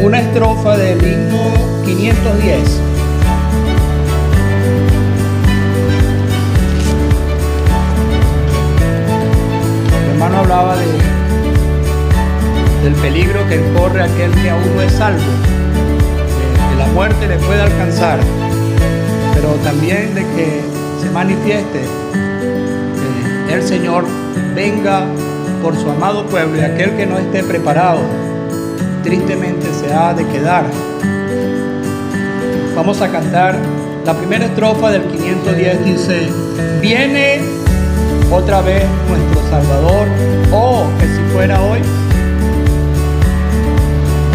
una estrofa del himno 510. El hermano hablaba del peligro que corre aquel que aún no es salvo, que la muerte le puede alcanzar, pero también de que se manifieste el Señor venga por su amado pueblo, y aquel que no esté preparado tristemente se ha de quedar. Vamos a cantar la primera estrofa del 510. Dice: viene otra vez nuestro Salvador, oh, que si fuera hoy.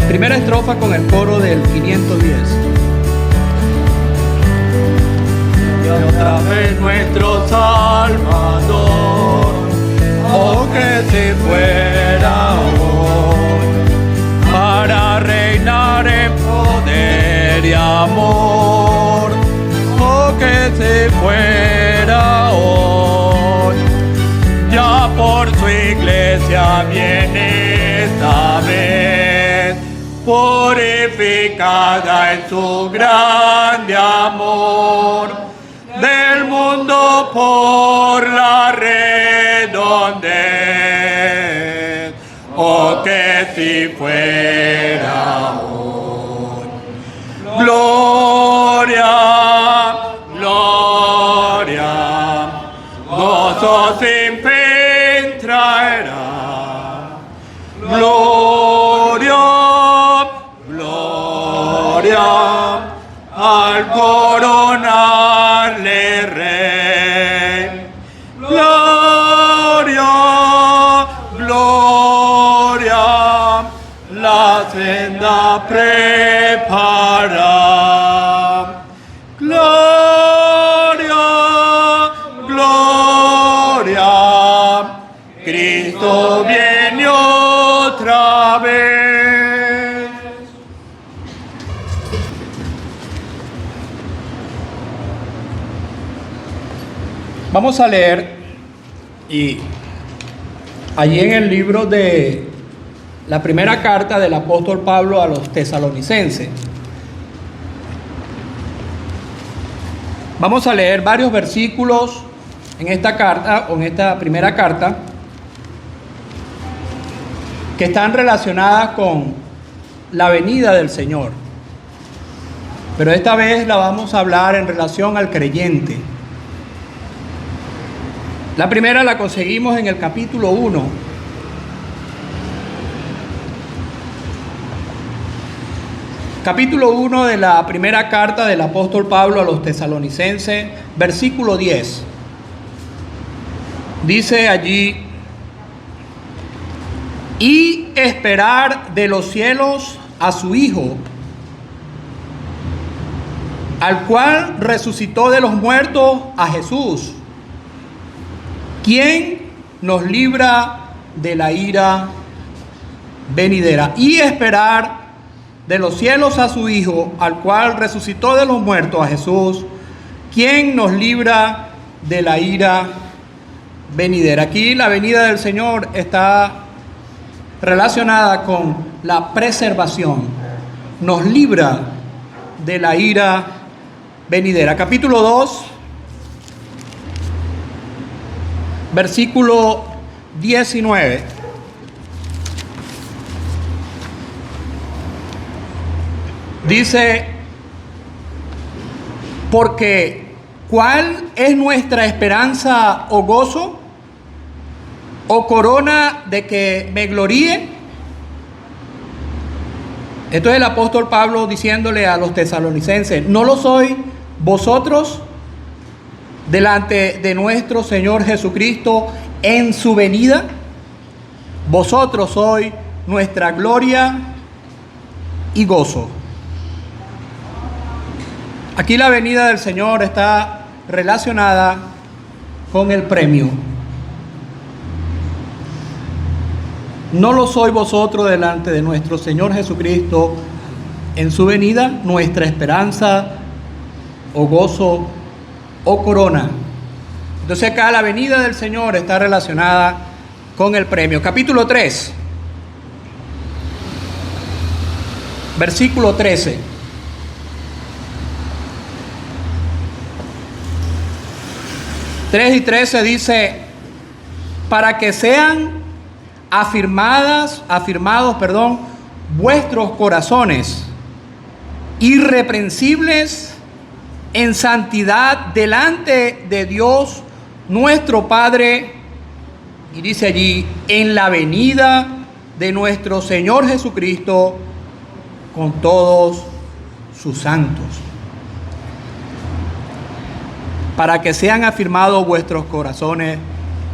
Primera estrofa con el coro del 510. Y otra vez nuestro Salvador, oh, que si fuera hoy, para reinar en poder y amor, oh, que si fuera hoy, ya por su iglesia viene esta vez, purificada en su grande amor, del mundo por la redondez, oh, que si fuera hoy. Gloria, gloria, gozo sin fin traerá. Gloria, gloria, al coronarle rey. Gloria, gloria, la senda prepara. Gloria, gloria, Cristo viene otra vez. Vamos a leer, y allí en el libro de la primera carta del apóstol Pablo a los tesalonicenses, vamos a leer varios versículos en esta carta, o en esta primera carta, que están relacionadas con la venida del Señor. Pero esta vez la vamos a hablar en relación al creyente. La primera la conseguimos en el capítulo 1. Capítulo 1 de la primera carta del apóstol Pablo a los tesalonicenses, versículo 10. Dice allí: y esperar de los cielos a su Hijo, al cual resucitó de los muertos, a Jesús, quien nos libra de la ira venidera. Y esperar de los cielos a su Hijo, al cual resucitó de los muertos, a Jesús, quien nos libra de la ira venidera. Aquí la venida del Señor está relacionada con la preservación. Nos libra de la ira venidera. Capítulo 2, versículo 19. Dice: porque ¿cuál es nuestra esperanza o gozo o corona de que me gloríe? Esto es el apóstol Pablo diciéndole a los tesalonicenses: ¿no lo sois vosotros delante de nuestro Señor Jesucristo en su venida? Vosotros sois nuestra gloria y gozo. Aquí la venida del Señor está relacionada con el premio. ¿No lo sois vosotros delante de nuestro Señor Jesucristo en su venida, nuestra esperanza o gozo o corona? Entonces acá la venida del Señor está relacionada con el premio. Capítulo 3, versículo 13. (3:13) dice: para que sean afirmados, vuestros corazones, irreprensibles en santidad delante de Dios nuestro Padre, y dice allí, en la venida de nuestro Señor Jesucristo con todos sus santos. Para que sean afirmados vuestros corazones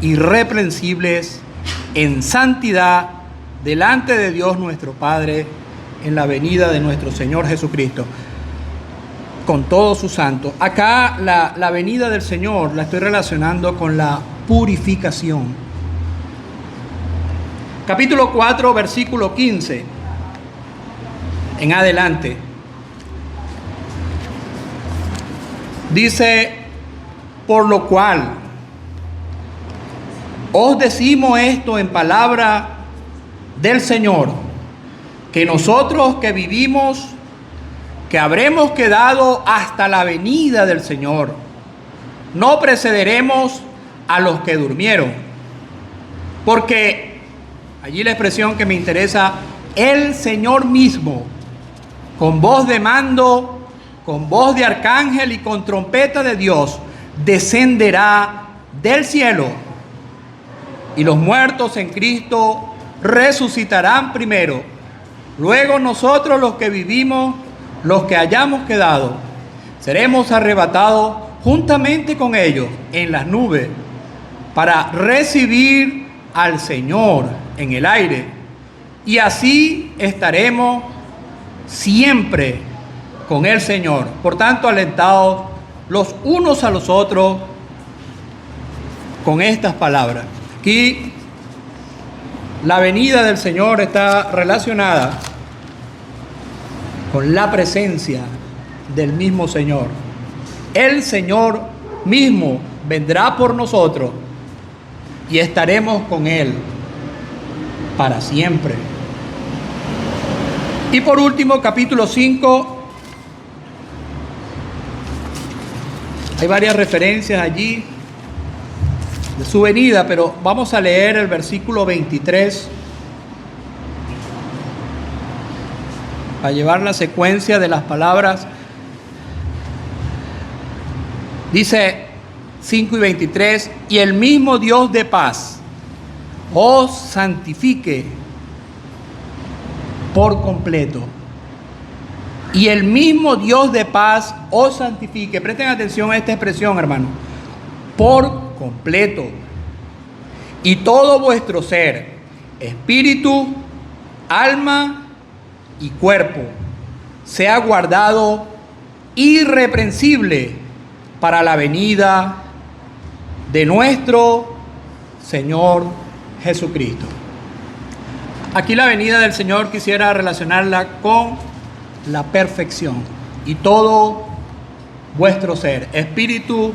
irreprensibles en santidad delante de Dios nuestro Padre en la venida de nuestro Señor Jesucristo con todos sus santos. Acá la venida del Señor la estoy relacionando con la purificación. Capítulo 4, versículo 15 en adelante. Dice: por lo cual os decimos esto en palabra del Señor, que nosotros que vivimos, que habremos quedado hasta la venida del Señor, no precederemos a los que durmieron. Porque allí la expresión que me interesa: el Señor mismo, con voz de mando, con voz de arcángel y con trompeta de Dios, descenderá del cielo, y los muertos en Cristo resucitarán primero. Luego nosotros, los que vivimos, los que hayamos quedado, seremos arrebatados juntamente con ellos en las nubes para recibir al Señor en el aire, y así estaremos siempre con el Señor. Por tanto, alentados los unos a los otros con estas palabras. Aquí la venida del Señor está relacionada con la presencia del mismo Señor. El Señor mismo vendrá por nosotros y estaremos con Él para siempre. Y por último, capítulo 5. Hay varias referencias allí de su venida, pero vamos a leer el versículo 23 para llevar la secuencia de las palabras. Dice 5:23: y el mismo Dios de paz os santifique por completo. Y el mismo Dios de paz os santifique. Presten atención a esta expresión, hermano. Por completo. Y todo vuestro ser, espíritu, alma y cuerpo, sea guardado irreprensible para la venida de nuestro Señor Jesucristo. Aquí la venida del Señor quisiera relacionarla con la perfección. Y todo vuestro ser, espíritu,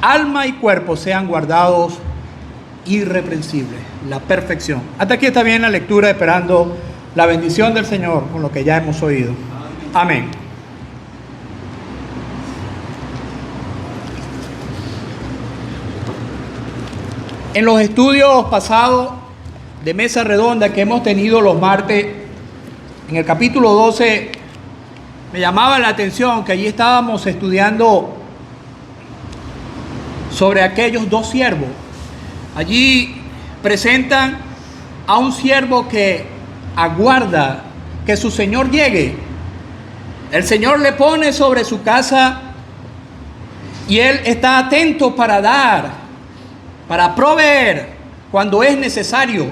alma y cuerpo, sean guardados irreprensibles. La perfección. Hasta aquí está bien la lectura, esperando la bendición del Señor con lo que ya hemos oído. Amén. En los estudios pasados de mesa redonda que hemos tenido los martes, en el capítulo 12, me llamaba la atención que allí estábamos estudiando sobre aquellos dos siervos. Allí presentan a un siervo que aguarda que su Señor llegue. El Señor le pone sobre su casa y él está atento para dar, para proveer cuando es necesario,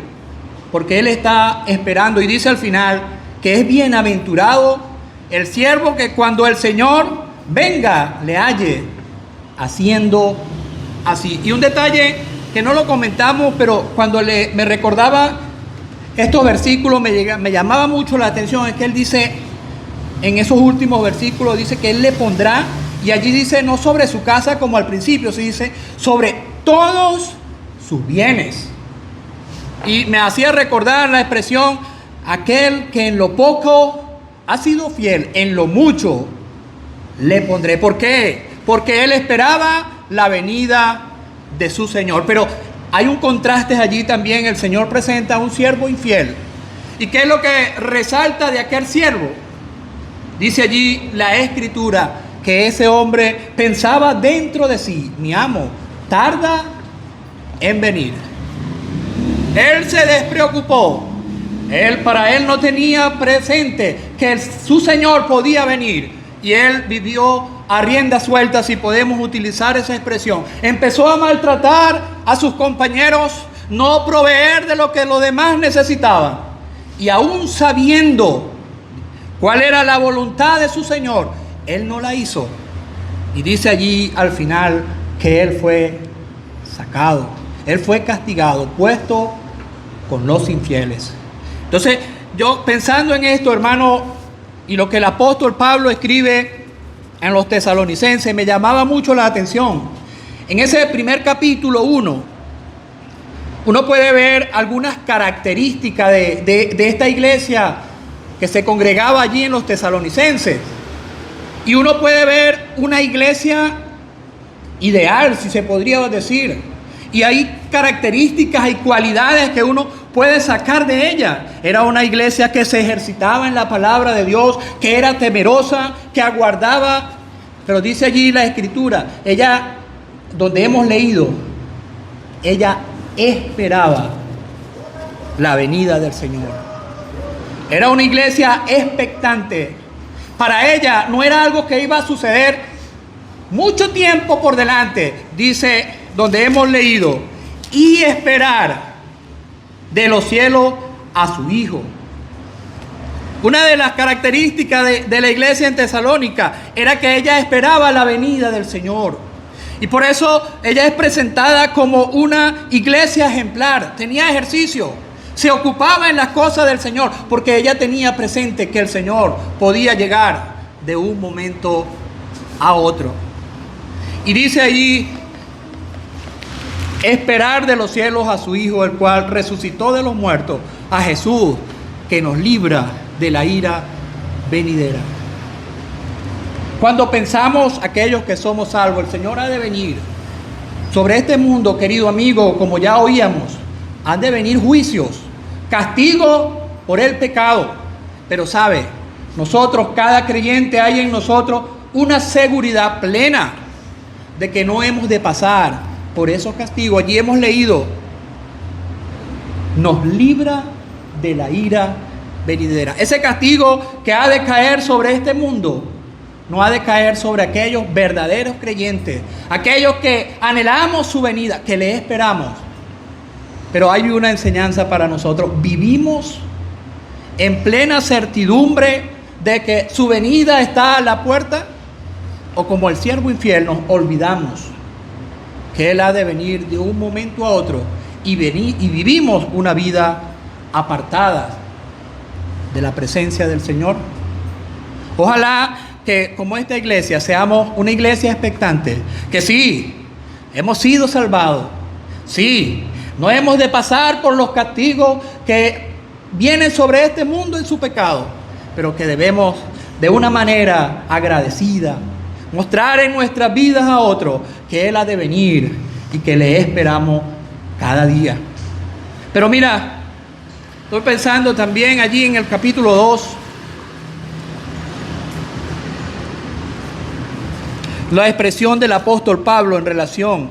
porque él está esperando. Y dice al final que es bienaventurado el siervo que cuando el Señor venga le halle haciendo así. Y un detalle que no lo comentamos, pero cuando me recordaba estos versículos me llamaba mucho la atención, es que él dice, en esos últimos versículos, dice que él le pondrá, y allí dice no sobre su casa como al principio, se dice sobre todos sus bienes. Y me hacía recordar la expresión: aquel que en lo poco ha sido fiel en lo mucho, le pondré. ¿Por qué? Porque él esperaba la venida de su Señor. Pero hay un contraste allí también. El Señor presenta a un siervo infiel. ¿Y qué es lo que resalta de aquel siervo? Dice allí la Escritura que ese hombre pensaba dentro de sí: mi amo tarda en venir. Él se despreocupó. Para él no tenía presente que su Señor podía venir. Y él vivió a rienda suelta, si podemos utilizar esa expresión. Empezó a maltratar a sus compañeros, no proveer de lo que los demás necesitaban. Y aún sabiendo cuál era la voluntad de su Señor, él no la hizo. Y dice allí al final que él fue sacado, él fue castigado, puesto con los infieles. Entonces, yo pensando en esto, hermano, y lo que el apóstol Pablo escribe en los Tesalonicenses, me llamaba mucho la atención. En ese primer capítulo 1, uno puede ver algunas características de esta iglesia que se congregaba allí en los Tesalonicenses. Y uno puede ver una iglesia ideal, si se podría decir. Y hay características y cualidades que uno puede sacar de ella. Era una iglesia que se ejercitaba en la palabra de Dios, que era temerosa, que aguardaba. Pero dice allí la Escritura, ella, donde hemos leído, ella esperaba la venida del Señor. Era una iglesia expectante. Para ella no era algo que iba a suceder mucho tiempo por delante. Dice, donde hemos leído, y esperar de los cielos a su Hijo. Una de las características de la iglesia en Tesalónica era que ella esperaba la venida del Señor. Y por eso ella es presentada como una iglesia ejemplar. Tenía ejercicio, se ocupaba en las cosas del Señor, porque ella tenía presente que el Señor podía llegar de un momento a otro. Y dice allí, esperar de los cielos a su Hijo, el cual resucitó de los muertos, a Jesús, que nos libra de la ira venidera. Cuando pensamos aquellos que somos salvos, el Señor ha de venir sobre este mundo, querido amigo, como ya oíamos, han de venir juicios, castigo por el pecado. Pero sabe, nosotros, cada creyente, hay en nosotros una seguridad plena de que no hemos de pasar por esos castigos. Allí hemos leído, nos libra de la ira venidera. Ese castigo que ha de caer sobre este mundo no ha de caer sobre aquellos verdaderos creyentes, aquellos que anhelamos su venida, que le esperamos. Pero hay una enseñanza para nosotros. Vivimos en plena certidumbre de que su venida está a la puerta, o como el siervo infiel nos olvidamos que Él ha de venir de un momento a otro y vivimos una vida apartada de la presencia del Señor. Ojalá que como esta iglesia seamos una iglesia expectante, que sí, hemos sido salvados, sí, no hemos de pasar por los castigos que vienen sobre este mundo en su pecado, pero que debemos de una manera agradecida mostrar en nuestras vidas a otros que Él ha de venir y que le esperamos cada día. Pero mira, estoy pensando también allí en el capítulo 2, la expresión del apóstol Pablo en relación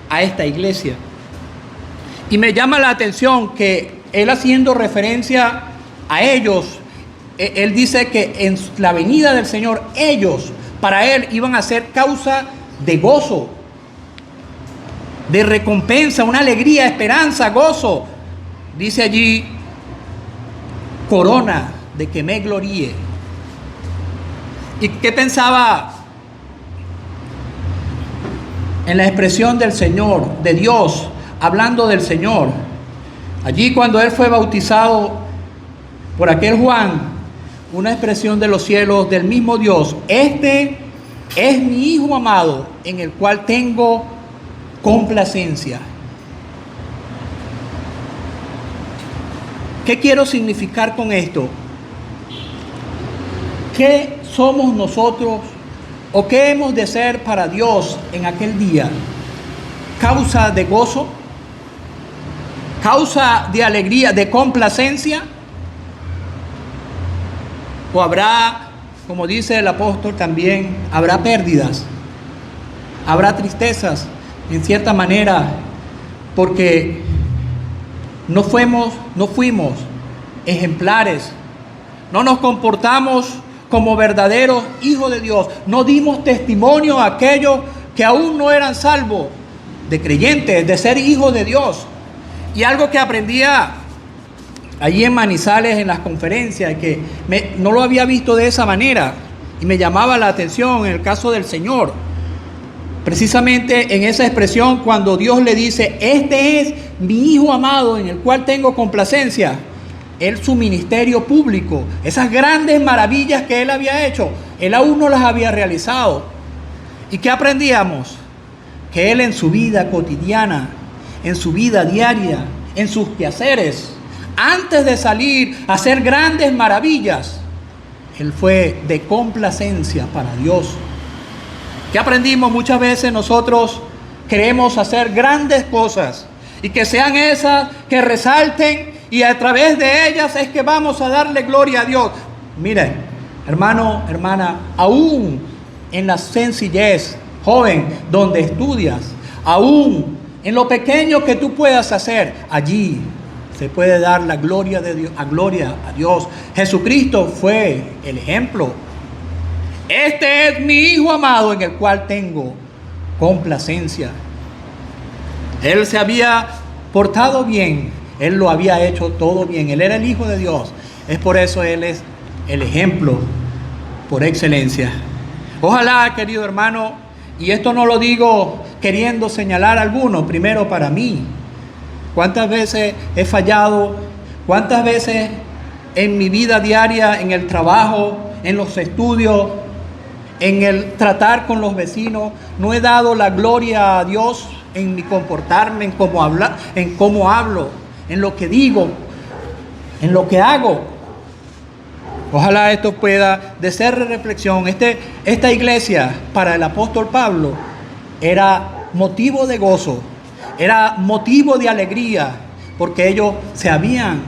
a esta iglesia. Y me llama la atención que él, haciendo referencia a ellos, él dice que en la venida del Señor, ellos, para él, iban a ser causa de gozo, de recompensa, una alegría, esperanza, gozo. Dice allí, corona de que me gloríe. ¿Y qué pensaba en la expresión del Señor, de Dios, hablando del Señor? Allí cuando Él fue bautizado por aquel Juan, una expresión de los cielos del mismo Dios: este es mi Hijo amado, en el cual tengo complacencia. ¿Qué quiero significar con esto? ¿qué somos nosotros o qué hemos de ser para Dios en aquel día? ¿Causa de gozo? ¿Causa de alegría, de complacencia? ¿O habrá, como dice el apóstol también, habrá pérdidas? ¿Habrá tristezas en cierta manera? Porque no fuimos ejemplares. No nos comportamos como verdaderos hijos de Dios. No dimos testimonio a aquellos que aún no eran salvos, de creyentes, de ser hijos de Dios. Y algo que aprendía allí en Manizales en las conferencias, que no lo había visto de esa manera y me llamaba la atención en el caso del Señor. Precisamente en esa expresión cuando Dios le dice, este es mi Hijo amado en el cual tengo complacencia. Él, su ministerio público, esas grandes maravillas que Él había hecho, Él aún no las había realizado. ¿Y qué aprendíamos? Que Él en su vida cotidiana, en su vida diaria, en sus quehaceres, antes de salir a hacer grandes maravillas, Él fue de complacencia para Dios. ¿Qué aprendimos? Muchas veces nosotros queremos hacer grandes cosas y que sean esas que resalten y a través de ellas es que vamos a darle gloria a Dios. Miren, hermano, hermana, aún en la sencillez, joven, donde estudias, aún en lo pequeño que tú puedas hacer, allí se puede dar la gloria de Dios, gloria a Dios. Jesucristo fue el ejemplo. Este es mi Hijo amado en el cual tengo complacencia. Él se había portado bien, Él lo había hecho todo bien, Él era el Hijo de Dios. Es por eso Él es el ejemplo por excelencia. Ojalá, querido hermano, y esto no lo digo queriendo señalar a alguno, primero para mí. ¿Cuántas veces he fallado? ¿Cuántas veces en mi vida diaria, en el trabajo, en los estudios, en el tratar con los vecinos, no he dado la gloria a Dios en mi comportarme, en cómo hablo, en lo que digo, en lo que hago? Ojalá esto pueda de ser reflexión. Esta iglesia para el apóstol Pablo era motivo de gozo, era motivo de alegría, porque ellos se habían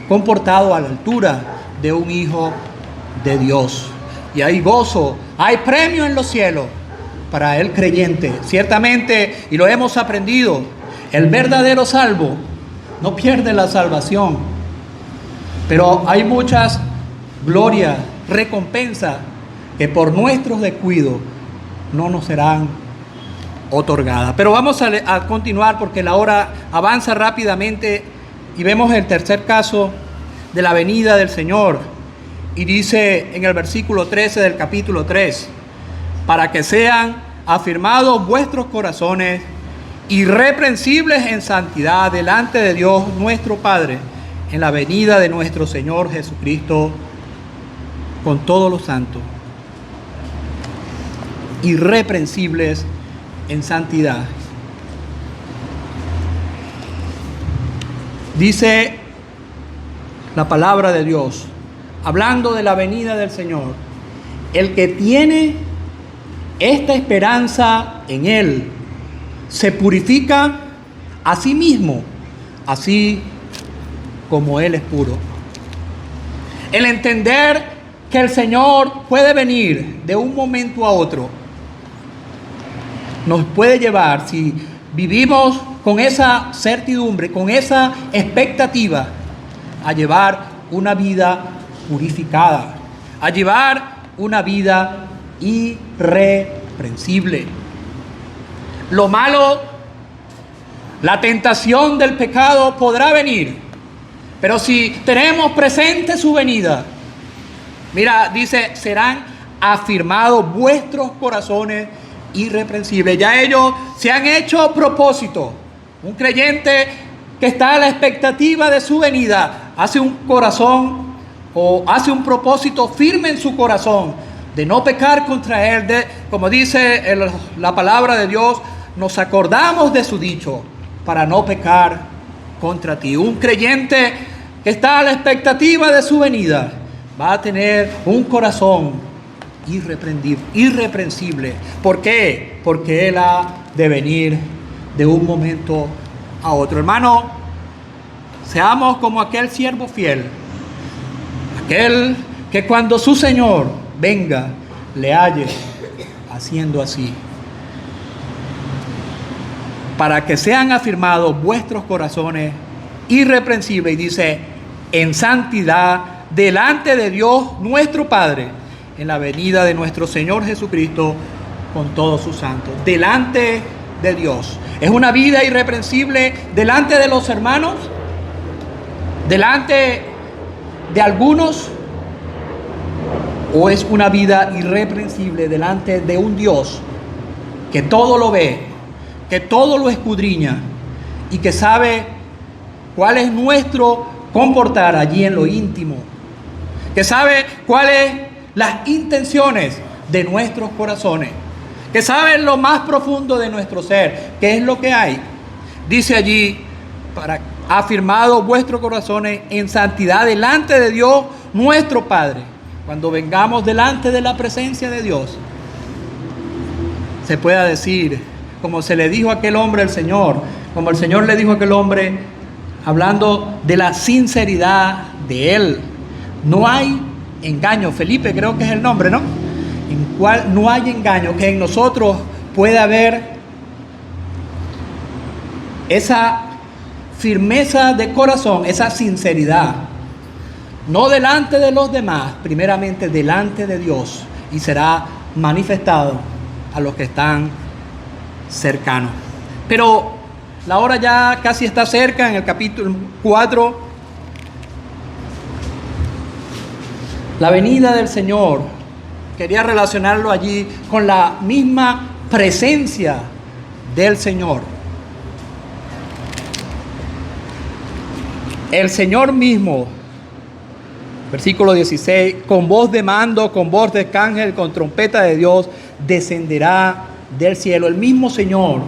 comportado a la altura de un hijo de Dios. Y hay gozo, hay premio en los cielos para el creyente. Ciertamente, y lo hemos aprendido, el verdadero salvo no pierde la salvación, pero hay muchas glorias, recompensas que por nuestros descuidos no nos serán otorgadas. Pero vamos a continuar porque la hora avanza rápidamente y vemos el tercer caso de la venida del Señor. Y dice en el versículo 13 del capítulo 3, para que sean afirmados vuestros corazones irreprensibles en santidad delante de Dios nuestro Padre, en la venida de nuestro Señor Jesucristo con todos los santos. Irreprensibles en santidad. Dice la palabra de Dios, hablando de la venida del Señor, el que tiene esta esperanza en Él se purifica a sí mismo, así como Él es puro. El entender que el Señor puede venir de un momento a otro nos puede llevar, si vivimos con esa certidumbre, con esa expectativa, a llevar una vida purificada, a llevar una vida irreprensible. Lo malo, la tentación del pecado podrá venir, pero si tenemos presente su venida, mira, dice, serán afirmados vuestros corazones irreprensibles. Ya ellos se han hecho propósito. Un creyente que está a la expectativa de su venida hace un corazón o hace un propósito firme en su corazón de no pecar contra Él. Como dice la palabra de Dios, nos acordamos de su dicho para no pecar contra ti. Un creyente que está a la expectativa de su venida va a tener un corazón irreprensible. ¿Por qué? Porque Él ha de venir de un momento a otro. Hermano, seamos como aquel siervo fiel, aquel que cuando su Señor venga, le halle haciendo así, para que sean afirmados vuestros corazones irreprensibles, y dice, en santidad, delante de Dios nuestro Padre, en la venida de nuestro Señor Jesucristo con todos sus santos. Delante de Dios. ¿Es una vida irreprensible delante de los hermanos? ¿Delante de algunos? ¿O es una vida irreprensible delante de un Dios que todo lo ve, que todo lo escudriña y que sabe cuál es nuestro comportar allí en lo íntimo, que sabe cuáles las intenciones de nuestros corazones, que sabe lo más profundo de nuestro ser, qué es lo que hay? Dice allí, para afirmado vuestros corazones en santidad delante de Dios nuestro Padre. Cuando vengamos delante de la presencia de Dios, se pueda decir, como se le dijo a aquel hombre al Señor, como el Señor le dijo a aquel hombre, hablando de la sinceridad de Él. No hay engaño. Felipe creo que es el nombre, ¿no? En cual no hay engaño, que en nosotros puede haber esa firmeza de corazón, esa sinceridad. No delante de los demás, primeramente delante de Dios, y será manifestado a los que están cercanos. Pero la hora ya casi está cerca. En el capítulo 4, la venida del Señor, quería relacionarlo allí con la misma presencia del Señor. El Señor mismo, versículo 16, con voz de mando, con voz de arcángel, con trompeta de Dios, descenderá del cielo. El mismo Señor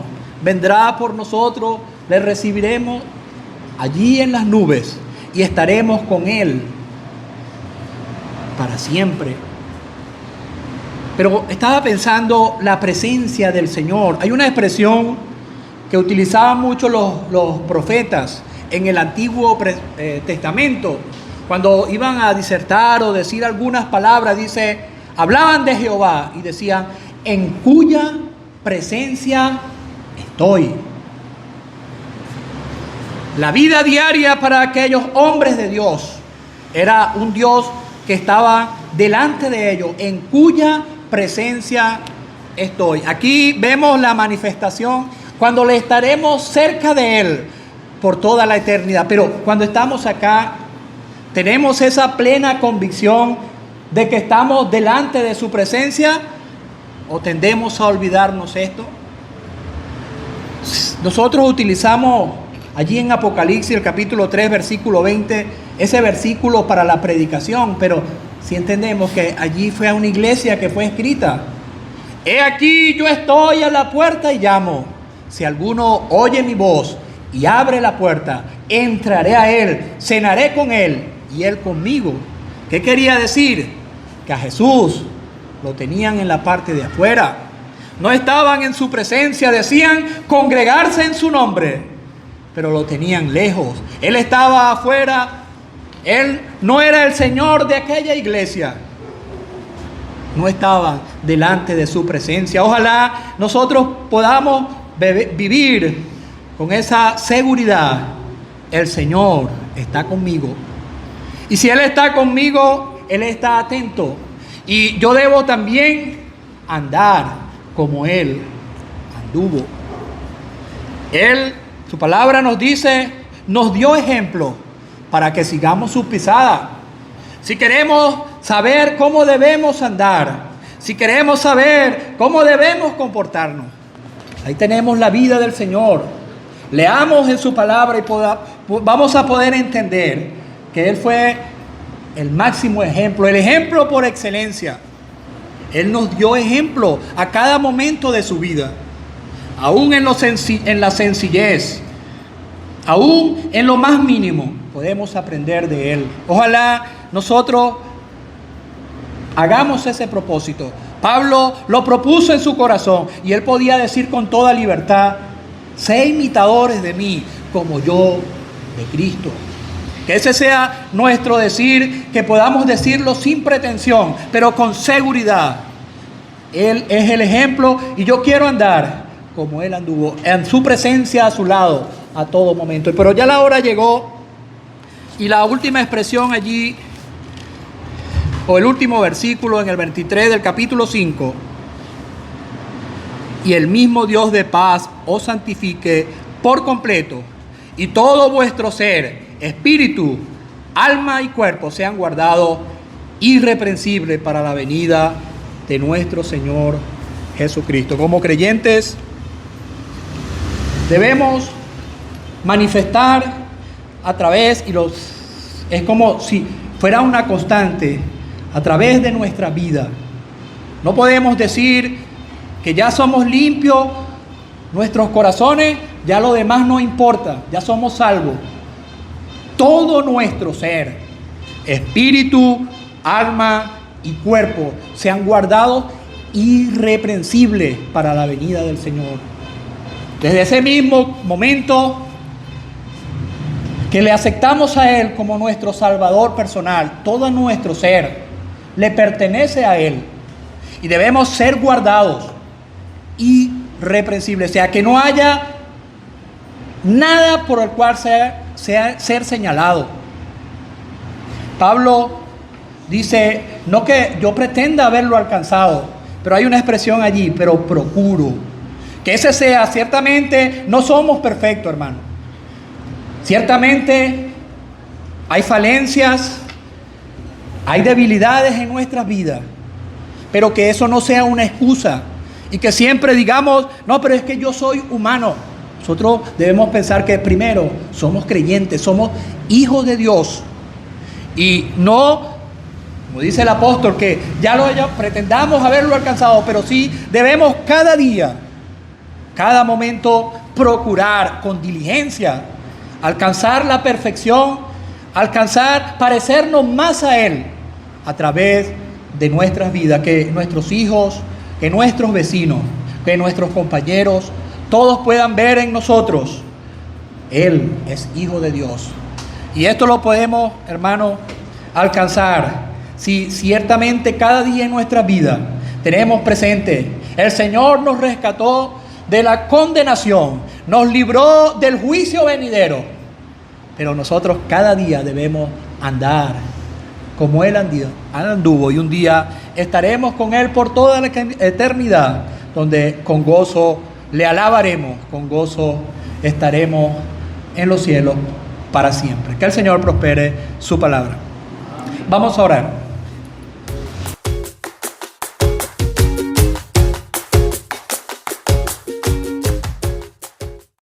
vendrá por nosotros, le recibiremos allí en las nubes y estaremos con Él para siempre. Pero estaba pensando la presencia del Señor. Hay una expresión que utilizaban mucho los profetas en el Antiguo Testamento. Cuando iban a disertar o decir algunas palabras, dice, hablaban de Jehová y decían, en cuya presencia estoy. La vida diaria para aquellos hombres de Dios era un Dios que estaba delante de ellos, en cuya presencia estoy. Aquí vemos la manifestación cuando le estaremos cerca de Él por toda la eternidad. Pero cuando estamos acá, tenemos esa plena convicción de que estamos delante de su presencia, o tendemos a olvidarnos esto. Nosotros utilizamos allí en Apocalipsis, el capítulo 3, versículo 20, ese versículo para la predicación, pero si entendemos que allí fue a una iglesia que fue escrita. He aquí yo estoy a la puerta y llamo. Si alguno oye mi voz y abre la puerta, entraré a él, cenaré con él y él conmigo. ¿Qué quería decir? Que a Jesús lo tenían en la parte de afuera. No estaban en su presencia, decían congregarse en su nombre, pero lo tenían lejos. Él estaba afuera. Él no era el Señor de aquella iglesia. No estaban delante de su presencia. Ojalá nosotros podamos vivir con esa seguridad. El Señor está conmigo. Y si Él está conmigo, Él está atento. Y yo debo también andar como Él anduvo. Él, su palabra nos dice, nos dio ejemplo para que sigamos sus pisadas. Si queremos saber cómo debemos andar, si queremos saber cómo debemos comportarnos, ahí tenemos la vida del Señor. Leamos en su palabra y vamos a poder entender que Él fue el máximo ejemplo, el ejemplo por excelencia. Él nos dio ejemplo a cada momento de su vida, aún en la sencillez, aún en lo más mínimo, podemos aprender de Él. Ojalá nosotros Hagamos ese propósito. Pablo lo propuso en su corazón y él podía decir con toda libertad: sé imitadores de mí como yo de Cristo. Que ese sea nuestro decir, que podamos decirlo sin pretensión, pero con seguridad. Él es el ejemplo y yo quiero andar como Él anduvo, en su presencia a su lado a todo momento. Pero ya la hora llegó y la última expresión allí, o el último versículo en el 23 del capítulo 5: y el mismo Dios de paz os santifique por completo, y todo vuestro ser, espíritu, alma y cuerpo sean guardados irreprensibles para la venida de nuestro Señor Jesucristo. Como creyentes debemos manifestar a través, es como si fuera una constante, a través de nuestra vida. No podemos decir que ya somos limpios, nuestros corazones, ya lo demás no importa, ya somos salvos. Todo nuestro ser, espíritu, alma y cuerpo, sean guardados irreprensibles para la venida del Señor. Desde ese mismo momento que le aceptamos a Él como nuestro Salvador personal, todo nuestro ser le pertenece a Él y debemos ser guardados irreprensibles, o sea, que no haya nada por el cual ser señalado. Pablo dice, no que yo pretenda haberlo alcanzado, pero hay una expresión allí: pero procuro. Que ese sea, ciertamente no somos perfectos, hermano. Ciertamente hay falencias, hay debilidades en nuestras vidas, pero que eso no sea una excusa y que siempre digamos, no, pero es que yo soy humano. Nosotros debemos pensar que primero somos creyentes, somos hijos de Dios y no, como dice el apóstol, que ya pretendamos haberlo alcanzado, pero sí debemos cada día, cada momento procurar con diligencia alcanzar la perfección, parecernos más a Él a través de nuestras vidas, que nuestros hijos, que nuestros vecinos, que nuestros compañeros, todos puedan ver en nosotros: Él es hijo de Dios. Y esto lo podemos, hermano, alcanzar si ciertamente cada día en nuestra vida tenemos presente: el Señor nos rescató de la condenación, nos libró del juicio venidero. Pero nosotros cada día debemos andar como Él anduvo, y un día estaremos con Él por toda la eternidad, donde con gozo le alabaremos, con gozo estaremos en los cielos para siempre. Que el Señor prospere su palabra. Vamos a orar.